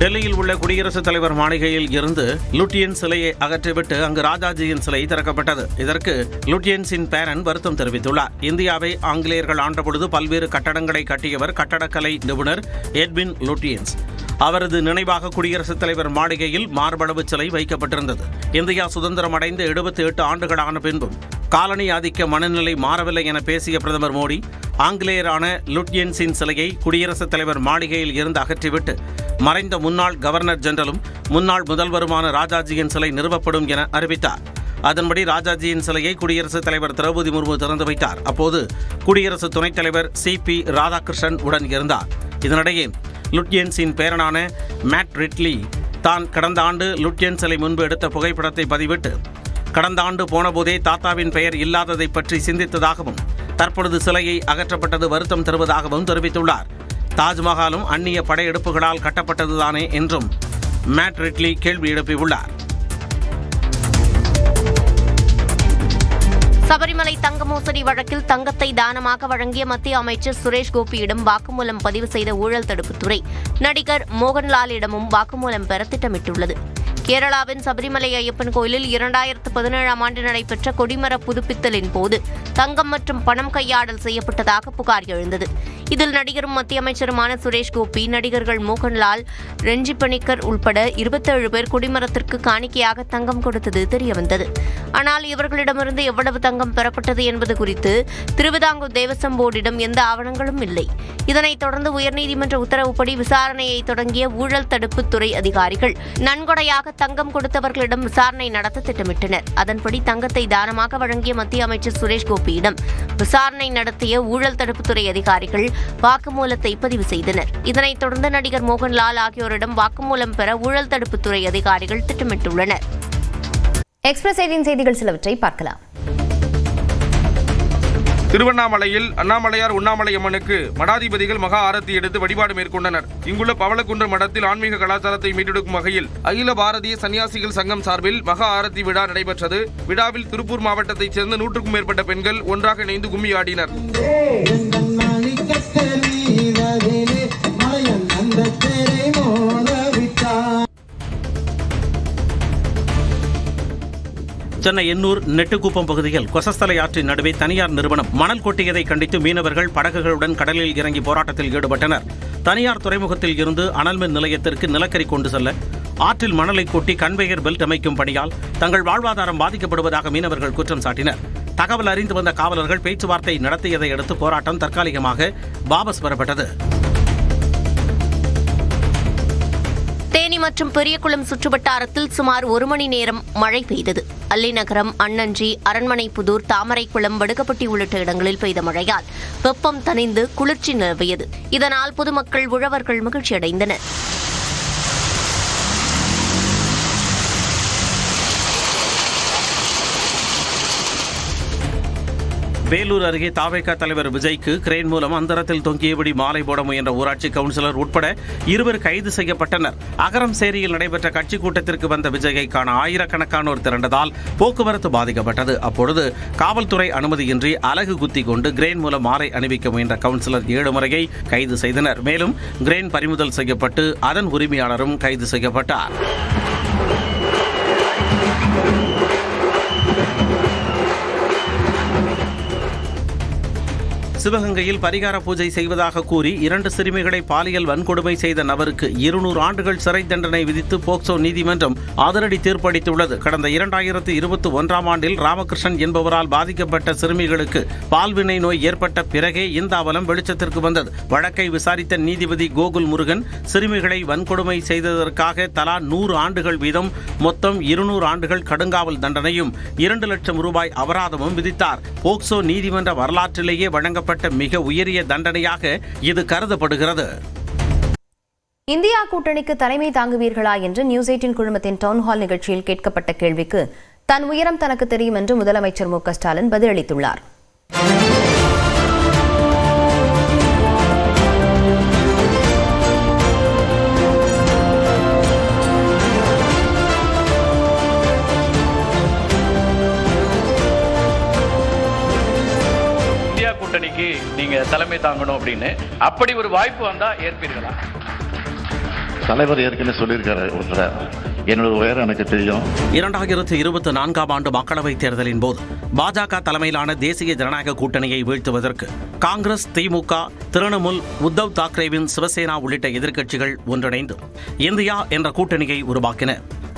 டெல்லியில் உள்ள குடியரசுத் தலைவர் மாளிகையில் இருந்து லுட்டியன்ஸ் சிலையை அகற்றிவிட்டு அங்கு ராஜாஜியின் சிலை திறக்கப்பட்டது. இதற்கு லுட்டியன்ஸின் பேரன் வருத்தம் தெரிவித்துள்ளார். இந்தியாவை ஆங்கிலேயர்கள் ஆண்டபொழுது பல்வேறு கட்டடங்களை கட்டியவர் கட்டடக்கலை நிபுணர் எட்வின் லுட்டியன்ஸ். அவரது நினைவாக குடியரசுத் தலைவர் மாளிகையில் மார்பளவு சிலை வைக்கப்பட்டிருந்தது. இந்தியா சுதந்திரம் அடைந்து 78 ஆண்டுகளான பின்பும் காலனி ஆதிக்க மனநிலை மாறவில்லை என பேசிய பிரதமர் மோடி, ஆங்கிலேயரான லுட்டியன்ஸின் சிலையை குடியரசுத் தலைவர் மாளிகையில் இருந்து அகற்றிவிட்டு மறைந்த முன்னாள் கவர்னர் ஜெனரலும் முன்னாள் முதல்வருமான ராஜாஜியின் சிலை நிறுவப்படும் என அறிவித்தார். அதன்படி ராஜாஜியின் சிலையை குடியரசுத் தலைவர் திரௌபதி முர்மு திறந்து வைத்தார். அப்போது குடியரசு துணைத் தலைவர் CP ராதாகிருஷ்ணன் உடன் இருந்தார். இதனிடையே லுட்டியன்ஸின் பேரனான மேட் ரிட்லி தான் கடந்த ஆண்டு லுட்டியன் சிலை முன்பு எடுத்த புகைப்படத்தை பதிவிட்டு, கடந்த ஆண்டு போனபோதே தாத்தாவின் பெயர் இல்லாததை பற்றி சிந்தித்ததாகவும் தற்பொழுது சிலையை அகற்றப்பட்டது வருத்தம் தருவதாகவும் தெரிவித்துள்ளார். தாஜ்மஹாலும் அந்நிய படையெடுப்புகளால் கட்டப்பட்டதுதானே என்றும் மேட் ரிட்லி கேள்வி எழுப்பியுள்ளார். சபரிமலை தங்க மோசடி வழக்கில் தங்கத்தை தானமாக வழங்கிய மத்திய அமைச்சர் சுரேஷ் கோபியிடம் வாக்குமூலம் பதிவு செய்த ஊழல் தடுப்புத்துறை நடிகர் மோகன்லாலிடமும் வாக்குமூலம் பெற திட்டமிட்டுள்ளது. கேரளாவின் சபரிமலை ஐயப்பன் கோயிலில் 2017ஆம் ஆண்டு நடைபெற்ற கொடிமர புதுப்பித்தலின் போது தங்கம் மற்றும் பணம் கையாடல் செய்யப்பட்டதாக புகார் எழுந்தது. இதில் நடிகரும் மத்திய அமைச்சருமான சுரேஷ் கோபி, நடிகர்கள் மோகன்லால், ரெஞ்சி பணிக்கர் உள்பட 27 பேர் கொடிமரத்திற்கு காணிக்கையாக தங்கம் கொடுத்தது தெரியவந்தது. ஆனால் இவர்களிடமிருந்து எவ்வளவு தங்கம் பெறப்பட்டது என்பது குறித்து திருவிதாங்கூர் தேவசம் போர்டிடம் எந்த ஆவணங்களும் இல்லை. இதனைத் தொடர்ந்து உயர்நீதிமன்ற உத்தரவுப்படி விசாரணையை தொடங்கிய ஊழல் தடுப்புத்துறை அதிகாரிகள் நன்கொடையாக தங்கம் கொடுத்தவர்களிடம் விசாரணை நடத்த திட்டமிட்டனர். அதன்படி தங்கத்தை தானமாக வழங்கிய மத்திய அமைச்சர் சுரேஷ் கோபியிடம் விசாரணை நடத்திய ஊழல் தடுப்புத்துறை அதிகாரிகள் வாக்குமூலத்தை பதிவு செய்தனர். இதனைத் தொடர்ந்து நடிகர் மோகன்லால் ஆகியோரிடம் வாக்குமூலம் பெற ஊழல் தடுப்புத்துறை அதிகாரிகள் திட்டமிட்டுள்ளனர். எக்ஸ்பிரஸ் 18 செய்திகள் சிலவற்றை பார்க்கலாம். திருவண்ணாமலையில் அண்ணாமலையார் உண்ணாமலை அம்மனுக்கு மடாதிபதிகள் மகா ஆரத்தி எடுத்து வழிபாடு மேற்கொண்டனர். இங்குள்ள பவளக்குன்ற மடத்தில் ஆன்மீக கலாச்சாரத்தை மீட்டெடுக்கும் வகையில் அகில பாரதிய சன்னியாசிகள் சங்கம் சார்பில் மகா ஆரத்தி விழா நடைபெற்றது. விழாவில் திருப்பூர் மாவட்டத்தைச் சேர்ந்த 100க்கும் மேற்பட்ட பெண்கள் ஒன்றாக இணைந்து கும்மி ஆடினர். சென்னை எண்ணூர் நெட்டுக்குப்பம் பகுதியில் கொசஸ்தலை ஆற்றின் நடுவே தனியார் நிறுவனம் மணல் கொட்டியதை கண்டித்து மீனவர்கள் படகுகளுடன் கடலில் இறங்கி போராட்டத்தில் ஈடுபட்டனர். தனியார் துறைமுகத்தில் இருந்து அனல்மின் நிலையத்திற்கு நிலக்கரி கொண்டு செல்ல ஆற்றில் மணலை கொட்டி கன்வேயர் பெல்ட் அமைக்கும் பணியால் தங்கள் வாழ்வாதாரம் பாதிக்கப்படுவதாக மீனவர்கள் குற்றம் சாட்டினர். தகவல் அறிந்து வந்த காவலர்கள் பேச்சுவார்த்தை நடத்தியதை அடுத்து போராட்டம் தற்காலிகமாக வாபஸ் பெறப்பட்டது. தேனி மற்றும் பெரியகுளம் சுற்றுவட்டாரத்தில் சுமார் 1 மணி நேரம் மழை பெய்தது. அல்லிநகரம், அன்னஞ்சி, அரண்மனைப்புதூர், தாமரைக்குளம், வடுகப்பட்டி உள்ளிட்ட இடங்களில் பெய்த மழையால் வெப்பம் தணிந்து குளிர்ச்சி நிலவியது. இதனால் பொதுமக்கள், உழவர்கள் மகிழ்ச்சியடைந்தனர். வேலூர் அருகே தாவேகா தலைவர் விஜய்க்கு கிரேன் மூலம் அந்தரத்தில் தொங்கியபடி மாலை போட முயன்ற ஊராட்சி கவுன்சிலர் உட்பட 2 கைது செய்யப்பட்டனர். அகரம் சேரியில் நடைபெற்ற கட்சி கூட்டத்திற்கு வந்த விஜயை காண ஆயிரக்கணக்கானோர் திரண்டதால் போக்குவரத்து பாதிக்கப்பட்டது. அப்பொழுது காவல்துறை அனுமதியின்றி அலகு குத்தி கொண்டு கிரேன் மூலம் மாலை அணிவிக்க முயன்ற கவுன்சிலர் 7 முறையை கைது செய்தனர். மேலும் கிரேன் பறிமுதல் செய்யப்பட்டு அதன் உரிமையாளரும் கைது செய்யப்பட்டார். சிவகங்கையில் பரிகார பூஜை செய்வதாக கூறி 2 சிறுமிகளை பாலியல் வன்கொடுமை செய்த நபருக்கு 200 ஆண்டுகள் சிறை தண்டனை விதித்து போக்சோ நீதிமன்றம் அதிரடி தீர்ப்பளித்துள்ளது. கடந்த 2021ஆம் ஆண்டில் ராமகிருஷ்ணன் என்பவரால் பாதிக்கப்பட்ட சிறுமிகளுக்கு பால்வினை நோய் ஏற்பட்ட பிறகே இந்த அவலம் வெளிச்சத்திற்கு வந்தது. வழக்கை விசாரித்த நீதிபதி கோகுல் முருகன் சிறுமிகளை வன்கொடுமை செய்ததற்காக தலா 100 ஆண்டுகள் வீதம் மொத்தம் 200 ஆண்டுகள் கடுங்காவல் தண்டனையும் 2 லட்சம் ரூபாய் அபராதமும் விதித்தார். போக்சோ நீதிமன்ற வரலாற்றிலேயே வழங்கப்பட்ட மிக உயரிய தண்டனையாக இது கருதப்படுகிறது. இந்தியா கூட்டணிக்கு தலைமை தாங்குவீர்களா என்று நியூஸ் 18 குழுமத்தின் டவுன்ஹால் நிகழ்ச்சியில் கேட்கப்பட்ட கேள்விக்கு தன் உயரம் தனக்கு தெரியும் என்று முதலமைச்சர் மு க ஸ்டாலின் பதிலளித்துள்ளார். நீங்க தலைமை தாங்கணும் அப்படின்னு அப்படி ஒரு வாய்ப்பு வந்தா ஏற்பீர்களா? தலைவர் ஏற்கனவே சொல்லியிருக்காரு ஒருத்தர், என்னோட உயரம் எனக்கு தெரியும். 2024 ஆண்டு மக்களவைத் தேர்தலின் போது பாஜக தலைமையிலான தேசிய ஜனநாயக கூட்டணியை வீழ்த்துவதற்கு காங்கிரஸ், திமுக, திரிணாமுல், உத்தவ் தாக்கரேவின் சிவசேனா உள்ளிட்ட எதிர்க்கட்சிகள் ஒன்றிணைந்து இந்தியா என்ற கூட்டணியை உருவாக்கின.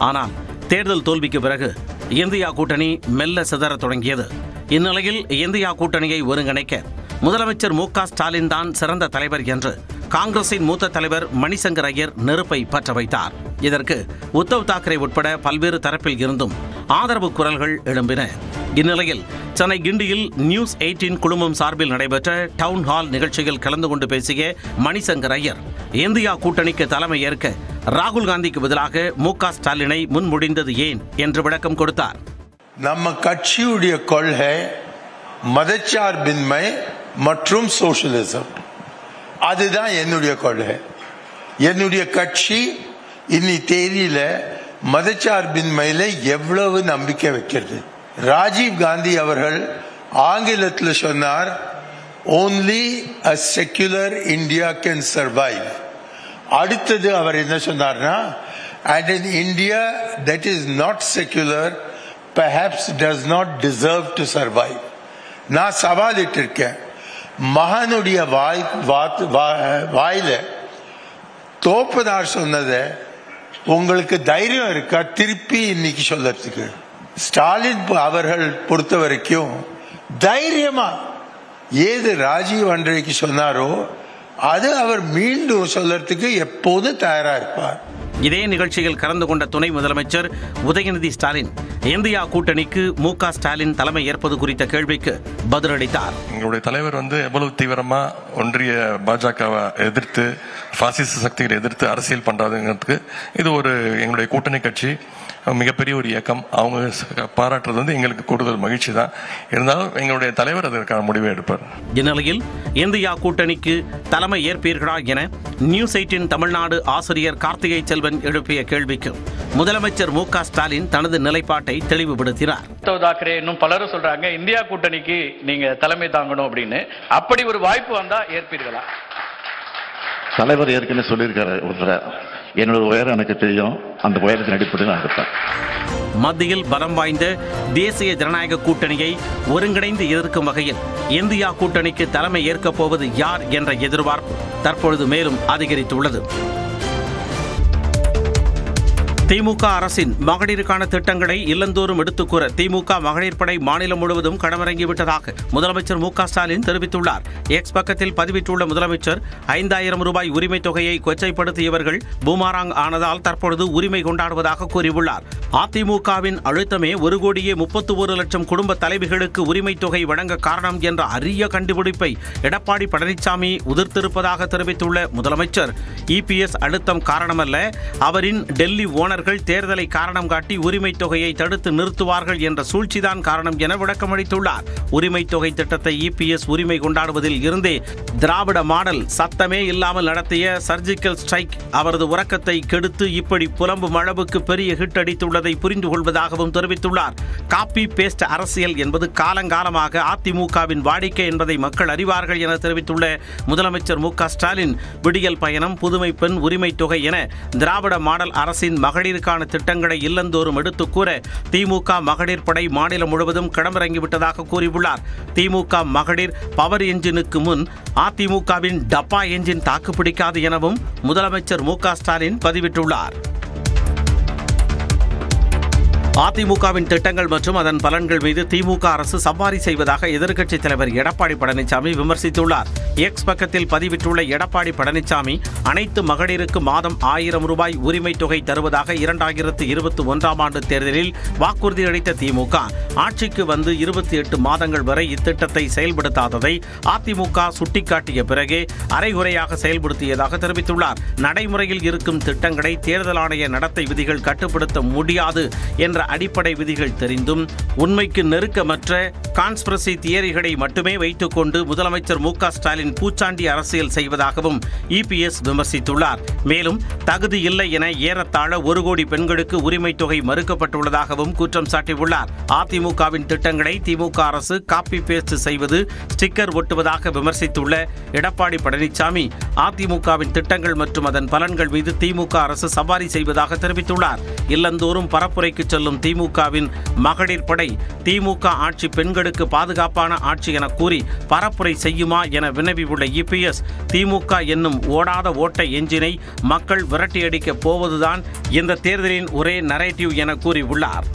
ஆனால் தேர்தல் தோல்விக்கு பிறகு இந்தியா கூட்டணி மெல்ல சிதறத் தொடங்கியது. இந்நிலையில் இந்தியா கூட்டணியை ஒருங்கிணைக்க முதலமைச்சர் மு.க. ஸ்டாலின் தான் சிறந்த தலைவர் என்று காங்கிரசின் மூத்த தலைவர் மணிசங்கர் ஐயர் நெருப்பை பற்ற வைத்தார். இதற்கு உத்தவ் தாக்கரே உட்பட பல்வேறு தரப்பில் இருந்தும் ஆதரவு குரல்கள் எழும்பின. இந்நிலையில் சென்னை கிண்டியில் நியூஸ் 18 குழுமம் சார்பில் நடைபெற்ற டவுன் ஹால் நிகழ்ச்சியில் கலந்து கொண்டு பேசிய மணிசங்கர் ஐயர் இந்தியா கூட்டணிக்கு தலைமை ஏற்க ராகுல் காந்திக்கு பதிலாக மு.க. ஸ்டாலினை முன்மொழிந்தது ஏன் என்று விளக்கம் கொடுத்தார். நம்ம கட்சியுடைய கொள்கை மதச்சார்பின்மை மற்றும் சோசியலிசம். அதுதான் என்னுடைய கொள்கை. என்னுடைய கட்சி இன்னி தேதியில மதச்சார்பின்மையில எவ்வளவு நம்பிக்கை வைக்கிறது. ராஜீவ் காந்தி அவர்கள் ஆங்கிலத்தில் சொன்னார், only a secular India can survive. அடுத்தது அவர் என்ன சொன்னார்னா, and an India that is not secular perhaps does not deserve to survive. நான் சவால் இட்டிருக்கேன், மகானுடைய வாயில தோப்பனார் சொன்னதை உங்களுக்கு தைரியம் இருக்கா திருப்பி இன்னைக்கு சொல்லறதுக்கு? ஸ்டாலின் அவர்கள் பொறுத்த வரைக்கும் தைரியமா ஏது ராஜீவ் அன்றைக்கு சொன்னாரோ அது அவர் மீண்டும் சொல்லறதுக்கு எப்போதும் தயாரா இருப்பார். இதே நிகழ்ச்சியில் கலந்து கொண்ட துணை முதலமைச்சர் உதயநிதி ஸ்டாலின் இந்தியா கூட்டணிக்கு மு.க. ஸ்டாலின் தலைமை ஏற்பது குறித்த கேள்விக்கு பதிலளித்தார். எங்களுடைய தலைவர் எவ்வளவு தீவிரமா ஒன்றிய பாஜகவை எதிர்த்து, பாசிச சக்திகளை எதிர்த்து அரசியல் பண்றாதுங்கிறதுக்கு இது ஒரு எங்களுடைய கூட்டணி கட்சி மிகப்பெரிய ஒரு இயக்கம். அவங்க பாராட்டுறது எங்களுக்கு கூடுதல் மகிழ்ச்சி தான். இருந்தாலும் எங்களுடைய தலைவர் அதற்கான முடிவை எடுப்பார். இந்நிலையில் இந்தியா கூட்டணிக்கு தலைமை ஏற்பீர்களா என நியூஸ் 18 தமிழ்நாடு ஆசிரியர் கார்த்திகை செல்வன் எழுப்பிய கேள்விக்கு முதலமைச்சர் மு.க. ஸ்டாலின் தனது நிலைப்பாட்டை தெளிவுபடுத்தினார். உத்தவ் தாக்கரே இன்னும் பலரும் சொல்றாங்க இந்தியா கூட்டணிக்கு நீங்க தலைமை தாங்கணும் அப்படின்னு. அப்படி ஒரு வாய்ப்பு வந்தா ஏற்பீர்களா? தலைவர் ஏற்கனவே சொல்லியிருக்காரு ஒருத்தர், என்னோட உயரம் எனக்கு தெரியும், அந்த உயரத்தின் அடிப்படையில் நான் இருப்பேன். மத்தியில் பலம் வாய்ந்த தேசிய ஜனநாயக கூட்டணியை ஒருங்கிணைந்து எதிர்க்கும் வகையில் இந்தியா கூட்டணிக்கு தலைமை ஏற்கப் போவது யார் என்ற எதிர்பார்ப்பு தற்பொழுது மேலும் அதிகரித்துள்ளது. திமுக அரசின் மகளிருக்கான திட்டங்களை இல்லந்தோறும் எடுத்துக் கூற திமுக மகளிர் படை மாநிலம் முழுவதும் களமிறங்கிவிட்டதாக முதலமைச்சர் மு.க. ஸ்டாலின் தெரிவித்துள்ளார். எக்ஸ் பக்கத்தில் பதிவிட்டுள்ள முதலமைச்சர் 5000 ரூபாய் உரிமை தொகையை கொச்சைப்படுத்தியவர்கள் பூமாராங் ஆனதால் தற்பொழுது உரிமை கொண்டாடுவதாக கூறியுள்ளார். அதிமுகவின் அழுத்தமே 1,31,00,000 குடும்ப தலைவிகளுக்கு உரிமை தொகை வழங்க காரணம் என்ற அரிய கண்டுபிடிப்பை எடப்பாடி பழனிசாமி உதிர்த்திருப்பதாக தெரிவித்துள்ள முதலமைச்சர் இபிஎஸ் அழுத்தம் காரணமல்ல, அவரின் டெல்லி ஓனர் தேர்தலை காரணம் காட்டி உரிமை தொகையை தடுத்து நிறுத்துவார்கள் என்ற சூழ்ச்சிதான் காரணம் என விளக்கமளித்துள்ளார். உரிமை தொகை திட்டத்தை இபிஎஸ் உரிமை கொண்டாடுவதில் இருந்தே திராவிட மாடல் சத்தமே இல்லாமல் நடத்திய சர்ஜிக்கல் ஸ்ட்ரைக் அவரது உறக்கத்தை கெடுத்து இப்படி புலம்பும் அளவுக்கு பெரிய ஹிட் அடித்துள்ளதை புரிந்து கொள்வதாகவும் தெரிவித்துள்ளார். காப்பி பேஸ்ட் அரசியல் என்பது காலங்காலமாக அதிமுகவின் வாடிக்கை என்பதை மக்கள் அறிவார்கள் என தெரிவித்துள்ள முதலமைச்சர் மு.க. ஸ்டாலின் விடியல் பயணம், புதுமை பெண் உரிமை தொகை என திராவிட மாடல் அரசின் மகளிருக்கான திட்டங்களை இல்லந்தோறும் எடுத்துக் கூற திமுக மகளிர் படை மாநிலம் முழுவதும் களமிறங்கிவிட்டதாக கூறியுள்ளார். திமுக மகளிர் பவர் என்ஜினுக்கு முன் அதிமுகவின் டப்பா என்ஜின் தாக்குப்பிடிக்காது எனவும் முதலமைச்சர் மு.க. ஸ்டாலின் பதிவிட்டுள்ளார். அதிமுகவின் திட்டங்கள் மற்றும் அதன் பலன்கள் மீது திமுக அரசு சவாரி செய்வதாக எதிர்க்கட்சித் தலைவர் எடப்பாடி பழனிசாமி விமர்சித்துள்ளார். எக்ஸ் பக்கத்தில் பதிவிட்டுள்ள எடப்பாடி பழனிசாமி அனைத்து மகளிருக்கு மாதம் 1000 ரூபாய் உரிமை தொகை தருவதாக 2021ஆம் ஆண்டு தேர்தலில் வாக்குறுதி அளித்த திமுக ஆட்சிக்கு வந்து 28 மாதங்கள் வரை இத்திட்டத்தை செயல்படுத்தாததை அதிமுக சுட்டிக்காட்டிய பிறகே அரைகுறையாக செயல்படுத்தியதாக தெரிவித்துள்ளார். நடைமுறையில் இருக்கும் திட்டங்களை தேர்தல் ஆணைய நடத்தை விதிகள் கட்டுப்படுத்த முடியாது என்ற அடிப்படை விதிகள் தெரிந்தும் உண்மைக்கு நெருக்கமற்ற கான்ஸ்பிரசி தியரிகளை மட்டுமே வைத்துக் கொண்டு முதலமைச்சர் மு க ஸ்டாலின் பூச்சாண்டி அரசியல் செய்வதாகவும் இபிஎஸ் விமர்சித்துள்ளார். மேலும் தகுதி இல்லை என ஏறத்தாழ 1 கோடி பெண்களுக்கு உரிமை தொகை மறுக்கப்பட்டுள்ளதாகவும் குற்றம் சாட்டியுள்ளார். அதிமுகவின் திட்டங்களை திமுக அரசு காப்பி பேஸ்ட் செய்வது, ஸ்டிக்கர் ஒட்டுவதாக விமர்சித்துள்ள எடப்பாடி பழனிசாமி அதிமுகவின் திட்டங்கள் மற்றும் அதன் பலன்கள் மீது திமுக அரசு சவாரி செய்வதாக தெரிவித்துள்ளார். இல்லந்தோறும் பரப்புரைக்கு செல்லும் திமுகவின் மகளிர் படை திமுக ஆட்சி பெண்களுக்கு பாதுகாப்பான ஆட்சி என கூறி பரப்புரை செய்யுமா என வினவியுள்ள இபிஎஸ், திமுக என்னும் ஓடாத ஓட்ட எஞ்சினை மக்கள் விரட்டியடிக்கப் போவதுதான் இந்த தேர்தலின் ஒரே நரேட்டிவ் என கூறியுள்ளார்.